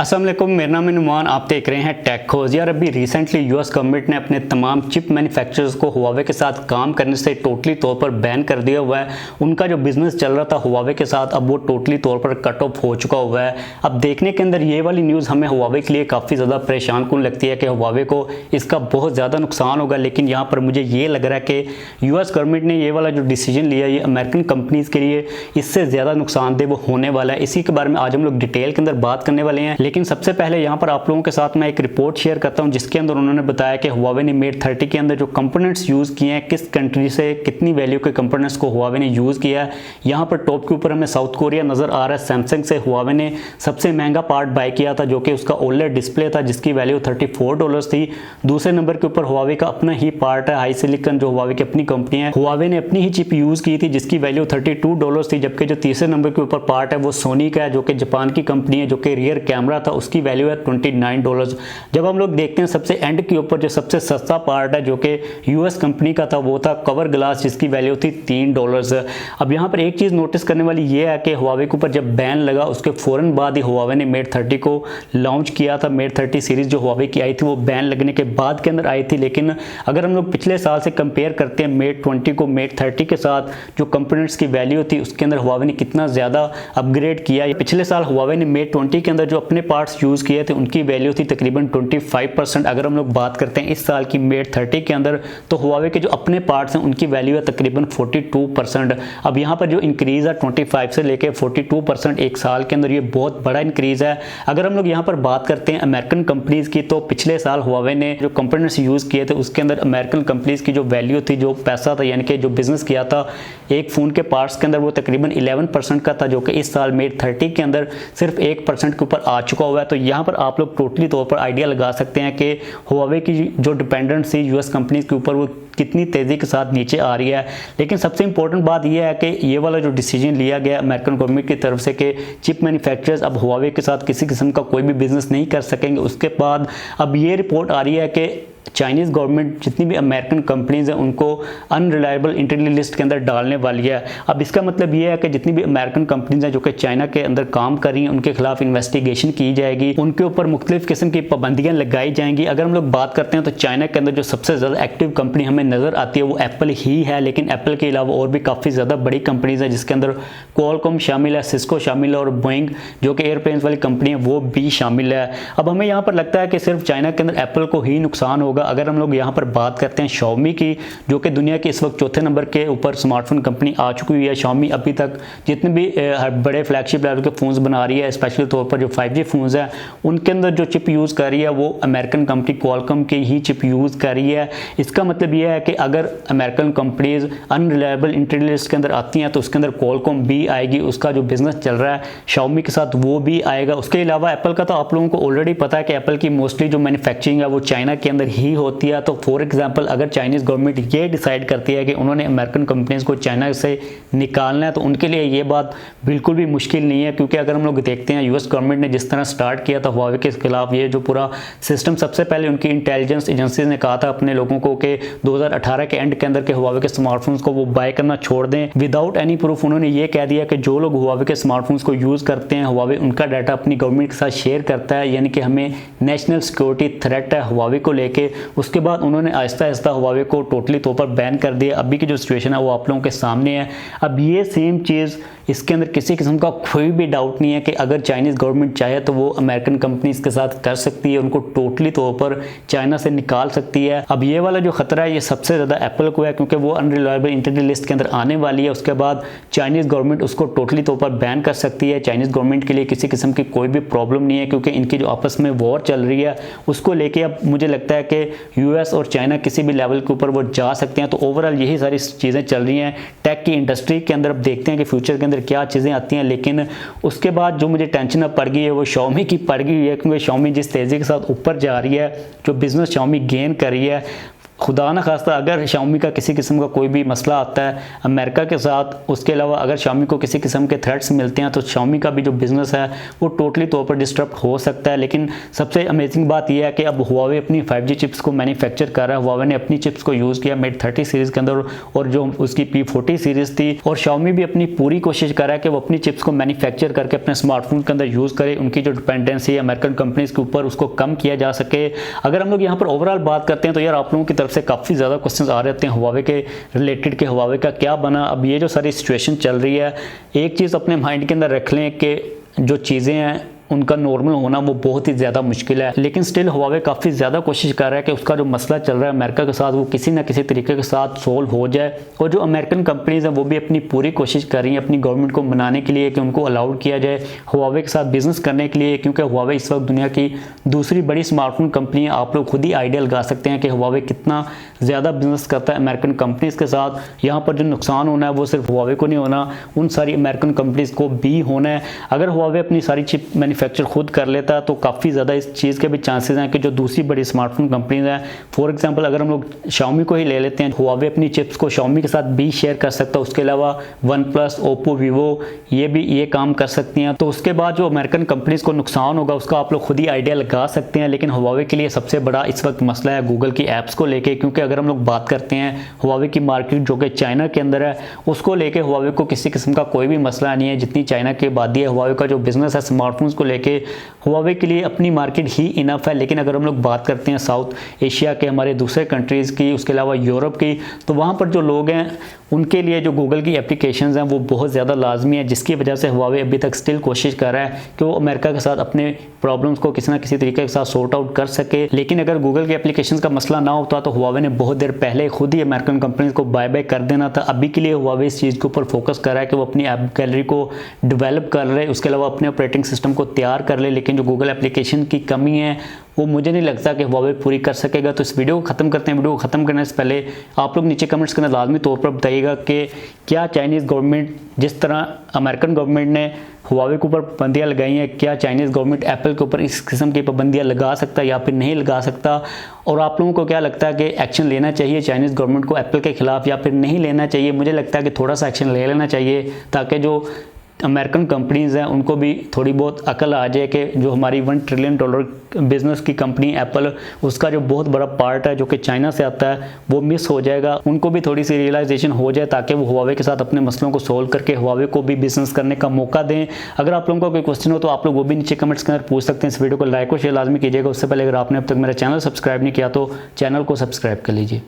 अस्सलाम वालेकुम, मेरा नाम है नुमान। आप देख रहे हैं टेक खोज। यार अभी रिसेंटली यूएस गवर्नमेंट ने अपने तमाम चिप मैन्युफैक्चरर्स को हुआवे के साथ काम करने से टोटली तौर पर बैन कर दिया हुआ है। उनका जो बिजनेस चल रहा था हुआवे के साथ, अब वो टोटली तौर पर कट ऑफ हो चुका हुआ है। अब देखने के अंदर ये वाली न्यूज़ हमें हुआवे के लिए काफ़ी ज़्यादा परेशान कुन लगती है कि हुआवे को इसका बहुत ज़्यादा नुकसान होगा। लेकिन यहाँ पर मुझे ये लग रहा है कि यूएस गवर्नमेंट ने ये वाला जो डिसीजन लिया, ये अमेरिकन कंपनीज़ के लिए इससे ज़्यादा नुकसानदेह वो होने वाला है। इसी के बारे में आज हम लोग डिटेल के अंदर बात करने वाले हैं। लेकिन सबसे पहले यहाँ पर आप लोगों के साथ मैं एक रिपोर्ट शेयर करता हूँ जिसके अंदर उन्होंने बताया कि हुआवे ने मेट 30 के अंदर जो कंपोनेंट्स यूज़ किए हैं, किस कंट्री से कितनी वैल्यू के कंपोनेंट्स को हुआवे ने यूज़ किया है। यहाँ पर टॉप के ऊपर हमें साउथ कोरिया नज़र आ रहा है। सैमसंग से हुआवे ने सबसे महंगा पार्ट बाय किया था, जो कि उसका ओलेड डिस्प्ले था जिसकी वैल्यू $34 थी। दूसरे नंबर के ऊपर हुआवे का अपना ही पार्ट है हाई सिलिकॉन, जो हुआवे की अपनी कंपनी है। हुआवे ने अपनी ही चिप यूज़ की थी जिसकी वैल्यू $32 थी। जबकि जो तीसरे नंबर के ऊपर पार्ट है वो सोनी का है, जो कि जापान की कंपनी है, जो कि रियर कैमरा था, उसकी वैल्यू है $29। जब हम लोग देखते हैं सबसे एंड के ऊपर जो सबसे सस्ता पार्ट है जो कि यूएस कंपनी का था, वो था कवर ग्लास जिसकी वैल्यू थी $3। अब यहाँ पर एक चीज़ नोटिस करने वाली ये है कि हुआवे के ऊपर जब बैन लगा उसके फ़ौरन बाद ही हुआवे ने मेट 30 को लॉन्च किया था। मेट 30 सीरीज़ जो हुआवे की आई थी वो बैन लगने के बाद के अंदर आई थी। लेकिन अगर हम लोग पिछले साल से कंपेयर करते हैं मेट 20 को मेट 30 के साथ, जो कंपोनेंट्स की वैल्यू थी उसके अंदर हुआवे ने कितना ज़्यादा अपग्रेड किया। पिछले साल हुआवे ने मेट 20 के अंदर जो अपने पार्ट्स यूज़ किए थे उनकी वैल्यू थी तकरीबन 25%। अगर हम लोग बात करते हैं इस साल की मेट 30 के अंदर, तो हुआवे के जो अपने पार्ट्स हैं उनकी वैल्यू है तकरीबन 42%। अब यहाँ पर जो इंक्रीज़ है 25 से लेकर 42% एक साल के अंदर, ये बहुत बड़ा इंक्रीज़ है। अगर हम लोग यहाँ पर बात करते हैं अमेरिकन कंपनीज़ की, तो पिछले साल हुआवे ने जो कंपोनेंट्स यूज़ किए थे उसके अंदर अमेरिकन कंपनीज़ की जो वैल्यू थी, जो पैसा था, यानी कि जो बिजनेस किया था एक फ़ोन के पार्ट्स के अंदर, वो तकरीबन 11% का था, जो कि इस साल मेट 30 के अंदर सिर्फ 1% के ऊपर आ चुका हुआ है। तो यहाँ पर आप लोग टोटली तौर पर आइडिया लगा सकते हैं कि हुआवे की जो डिपेंडेंसी यूएस कंपनीज के ऊपर वो कितनी तेज़ी के साथ नीचे आ रही है। लेकिन सबसे इंपॉर्टेंट बात यह है कि ये वाला जो डिसीजन लिया गया अमेरिकन गवर्नमेंट की तरफ से कि चिप मैन्युफैक्चरर्स अब हुआवे के साथ किसी किस्म का कोई भी बिजनेस नहीं कर सकेंगे, उसके बाद अब ये रिपोर्ट आ रही है कि चाइनीज़ गवर्नमेंट जितनी भी अमेरिकन कंपनीज़ हैं उनको अनरिलायबल इंटरली लिस्ट के अंदर डालने वाली है। अब इसका मतलब ये है कि जितनी भी अमेरिकन कंपनीज़ हैं जो कि चाइना के अंदर काम कर रही हैं उनके खिलाफ इन्वेस्टिगेशन की जाएगी, उनके ऊपर मुख्तलिफ किस्म की पाबंदियां लगाई जाएंगी। अगर हम लोग बात करते हैं तो चाइना के अंदर जो सबसे ज़्यादा एक्टिव कंपनी हमें नज़र आती है वो एप्पल ही है। लेकिन एप्पल के अलावा और भी काफ़ी ज़्यादा बड़ी कंपनीज़ हैं जिसके अंदर क्वालकॉम शामिल है, सिस्को शामिल है और बोइंग जो कि एयरप्लेन्स वाली कंपनी है वो भी शामिल है। अब हमें यहाँ पर लगता है कि सिर्फ चाइना के अंदर एप्पल को ही नुकसान होगा। अगर हम लोग यहाँ पर बात करते हैं Xiaomi की, जो कि दुनिया के इस वक्त चौथे नंबर के ऊपर स्मार्टफोन कंपनी आ चुकी हुई है। Xiaomi अभी तक जितने भी बड़े फ्लैगशिप लेवल के फ़ोन्स बना रही है, स्पेशली तौर पर जो 5G फ़ोन्स हैं उनके अंदर जो चिप यूज़ कर रही है वो अमेरिकन कंपनी क्वालकॉम की ही चिप यूज़ कर रही है। इसका मतलब यह है कि अगर अमेरिकन कंपनीज अनरिलायबल इंटरली लिस्ट के अंदर आती हैं तो उसके अंदर क्वालकॉम भी आएगी। उसका जो बिजनेस चल रहा है Xiaomi के साथ वो भी आएगा। उसके अलावा एप्पल का तो आप लोगों को ऑलरेडी पता है कि एप्पल की मोस्टली जो मैन्युफैक्चरिंग है वो चाइना के अंदर ही होती है। तो फॉर एग्जांपल अगर चाइनीज़ गवर्नमेंट ये डिसाइड करती है कि उन्होंने अमेरिकन कंपनीज को चाइना से निकालना है तो उनके लिए ये बात बिल्कुल भी मुश्किल नहीं है। क्योंकि अगर हम लोग देखते हैं यूएस गवर्नमेंट ने जिस तरह स्टार्ट किया था हुआवे के खिलाफ ये जो पूरा सिस्टम, सबसे पहले उनकी इंटेलिजेंस एजेंसीज ने कहा था अपने लोगों को कि 2018 के एंड के अंदर के हुआवे के स्मार्टफोन्स को वो बाय करना छोड़ दें विदाउट एनी प्रूफ। उन्होंने ये कह दिया कि जो लोग हुआवे के स्मार्टफोन्स को यूज़ करते हैं, हुआवे उनका डाटा अपनी गवर्नमेंट के साथ शेयर करता है, यानी कि हमें नेशनल सिक्योरिटी थ्रेट है हुआवे को लेके। उसके बाद उन्होंने आहिस्ता आहिस्ता हुआवे को टोटली तौर पर बैन कर दिया। अभी की जो सिचुएशन है वो आप लोगों के सामने है। अब ये सेम चीज़, इसके अंदर किसी किस्म का कोई भी डाउट नहीं है कि अगर चाइनीज़ गवर्नमेंट चाहे तो वो अमेरिकन कंपनीज के साथ कर सकती है, उनको टोटली तौर पर चाइना से निकाल सकती है। अब ये वाला जो खतरा है ये सबसे ज़्यादा एप्पल को है क्योंकि वो अनरिलायबल इंटरली लिस्ट के अंदर आने वाली है। उसके बाद चाइनीज़ गवर्नमेंट उसको टोटली तौर पर बैन कर सकती है। चाइनीज़ गवर्नमेंट के लिए किसी किस्म की कोई भी प्रॉब्लम नहीं है क्योंकि इनकी जो आपस में वॉर चल रही है उसको लेके अब मुझे लगता है कि यूएस और चाइना किसी भी लेवल के ऊपर वो जा सकते हैं। तो ओवरऑल यही सारी चीज़ें चल रही हैं टेक की इंडस्ट्री के अंदर। अब देखते हैं कि फ्यूचर के अंदर क्या चीज़ें आती हैं। लेकिन उसके बाद जो मुझे टेंशन अब पड़ गई है वो Xiaomi की पड़ गई है क्योंकि Xiaomi जिस तेज़ी के साथ ऊपर जा रही है, जो बिज़नेस Xiaomi गेन कर रही है खुदा न खास्ता अगर Xiaomi का किसी किस्म का कोई भी मसला आता है अमेरिका के साथ, उसके अलावा अगर Xiaomi को किसी किस्म के थ्रेट्स मिलते हैं तो Xiaomi का भी जो बिज़नेस है वो टोटली तौर पर डिस्टर्ब हो सकता है। लेकिन सबसे अमेजिंग बात यह है कि अब Huawei अपनी 5G चिप्स को मैन्युफैक्चर कर रहा है। Huawei ने अपनी चिप्स को यूज़ किया Mate 30 सीरीज़ के अंदर और जो उसकी P40 सीरीज़ थी, और Xiaomi भी अपनी पूरी कोशिश कर रहा है कि वो अपनी चिप्स को मैन्युफैक्चर करके अपने स्मार्टफोन के अंदर यूज़ करे, उनकी जो डिपेंडेंसी है अमेरिकन कंपनीज़ के ऊपर उसको कम किया जा सके। अगर हम लोग यहाँ पर ओवरऑल बात करते हैं तो यार आप लोगों की तरफ से काफ़ी ज़्यादा क्वेश्चंस आ रहते हैं Huawei के रिलेटेड कि Huawei का क्या बना। अब ये जो सारी सिचुएशन चल रही है, एक चीज़ अपने माइंड के अंदर रख लें कि जो चीज़ें हैं उनका नॉर्मल होना वो बहुत ही ज़्यादा मुश्किल है, लेकिन स्टिल Huawei काफ़ी ज़्यादा कोशिश कर रहा है कि उसका जो मसला चल रहा है अमेरिका के साथ वो किसी ना किसी तरीके के साथ सोल्व हो जाए। और जो अमेरिकन कंपनीज़ हैं वो भी अपनी पूरी कोशिश कर रही हैं अपनी गवर्नमेंट को मनाने के लिए कि उनको अलाउड किया जाए Huawei के साथ बिज़नेस करने के लिए, क्योंकि Huawei इस वक्त दुनिया की दूसरी बड़ी स्मार्टफोन कंपनी है। आप लोग खुद ही आइडिया लगा सकते हैं कि Huawei कितना ज़्यादा बिजनेस करता है अमेरिकन कंपनीज़ के साथ। यहाँ पर जो नुकसान होना है वो सिर्फ Huawei को नहीं होना, उन सारी अमेरिकन कंपनीज़ को भी होना है। अगर Huawei अपनी सारी चिप मैन्युफैक्चर खुद कर लेता है तो काफ़ी ज़्यादा इस चीज़ के भी चांसेस हैं कि जो दूसरी बड़ी स्मार्टफोन कंपनीज हैं, फॉर एग्जांपल अगर हम लोग Xiaomi को ही ले लेते हैं, Huawei अपनी चिप्स को Xiaomi के साथ भी शेयर कर सकता है। उसके अलावा OnePlus, Oppo, Vivo ये काम कर सकती हैं। तो उसके बाद जो अमेरिकन कंपनीज़ को नुकसान होगा उसका आप लोग खुद ही आइडिया लगा सकते हैं। लेकिन Huawei के लिए सबसे बड़ा इस वक्त मसला है गूगल की ऐप्स को लेके, क्योंकि अगर हम लोग बात करते हैं Huawei की मार्केट जो कि चाइना के अंदर है, उसको लेके Huawei को किसी किस्म का कोई भी मसला नहीं है। जितनी चाइना की आबादी है, Huawei का जो बिज़नेस है स्मार्टफोन्स को लेके, Huawei के लिए अपनी मार्केट ही इनफ है। लेकिन अगर हम लोग बात करते हैं साउथ एशिया के हमारे दूसरे कंट्रीज़ की, उसके अलावा यूरोप की, तो वहाँ पर जो लोग हैं उनके लिए जो गूगल की एप्लीकेशंस हैं वो बहुत ज़्यादा लाजमी है, जिसकी वजह से Huawei अभी तक स्टिल कोशिश कर रहा है कि वो अमेरिका के साथ अपने प्रॉब्लम्स को किसी ना किसी तरीके के साथ सॉर्ट आउट कर सके। लेकिन अगर गूगल के एप्लीकेशंस का मसला ना होता तो Huawei ने बहुत देर पहले खुद ही अमेरिकन कंपनीज को बाय बाय कर देना था। अभी के लिए Huawei इस चीज़ के ऊपर फोकस कर रहा है कि वो अपनी ऐप गैलरी को डेवलप कर रहे, उसके अलावा अपने ऑपरेटिंग सिस्टम को तैयार कर ले। लेकिन जो गूगल एप्लीकेशन की कमी है वो मुझे नहीं लगता कि Huawei पूरी कर सकेगा। तो इस वीडियो को ख़त्म करते हैं। वीडियो को ख़त्म करने से पहले आप लोग नीचे कमेंट्स के अंदर लाजमी तौर पर बताइएगा कि क्या चाइनीज़ गवर्नमेंट, जिस तरह अमेरिकन गवर्नमेंट ने Huawei के ऊपर पाबंदियाँ लगाई हैं, क्या चाइनीज़ गवर्नमेंट एप्पल के ऊपर इस किस्म की पाबंदियाँ लगा सकता है या फिर नहीं लगा सकता। और आप लोगों को क्या लगता है कि एक्शन लेना चाहिए चाइनीज़ गवर्नमेंट को एप्पल के खिलाफ या फिर नहीं लेना चाहिए। मुझे लगता है कि थोड़ा सा एक्शन ले लेना चाहिए ताकि जो अमेरिकन कंपनीज़ हैं उनको भी थोड़ी बहुत अकल आ जाए कि जो हमारी $1 ट्रिलियन बिज़नेस की कंपनी एप्पल, उसका जो बहुत बड़ा पार्ट है जो कि चाइना से आता है वो मिस हो जाएगा। उनको भी थोड़ी सी रियलाइजेशन हो जाए ताकि वो Huawei के साथ अपने मसलों को सोल्व करके Huawei को भी बिजनेस करने का मौका दें। अगर आप लोगों का कोई क्वेश्चन हो तो आप लोग वो भी नीचे कमेंट्स के अंदर पूछ सकते हैं। इस वीडियो को लाइक और शेयर लाजमी कीजिएगा। उससे पहले अगर आपने अब तक मेरा चैनल सब्सक्राइब नहीं किया तो चैनल को सब्सक्राइब कर लीजिए।